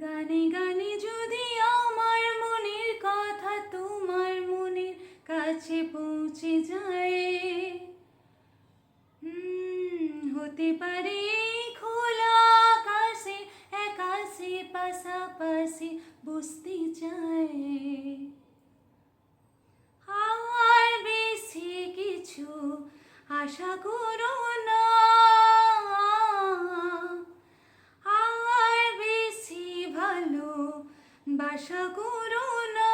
গানে গানে যদি আমার মনের কথা তোমার মনের কাছে পৌঁছে যায়, হতে পারে এই খোলা আকাশে একাশে পাশাপাশি বসতে চায়। আর বেশি কিছু আশা করো না, আর বেশি ভালো বাসা করো না।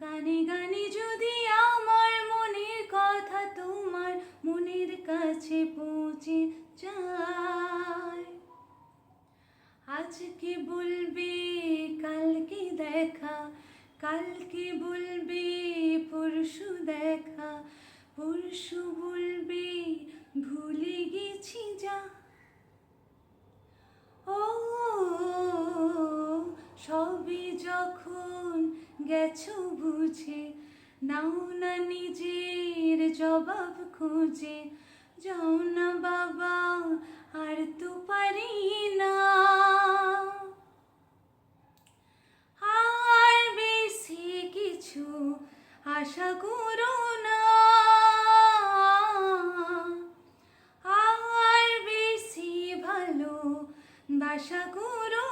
গানে গানে যদি আমার মনের কথা তোমার মনের কাছে পৌঁছে যায়, আজকে বলবে কালকে দেখা, কালকে বলবে পরশু দেখা, পরশু বলবে ভুলে গেছি যা। ও সবই যখন গেছো বুঝে, নাও না নিজের জবাব খুঁজে, যাও না বাবা আর তো পারি না। আর বেশি কিছু আশা করো না, আর বেশি ভালো বাসা করো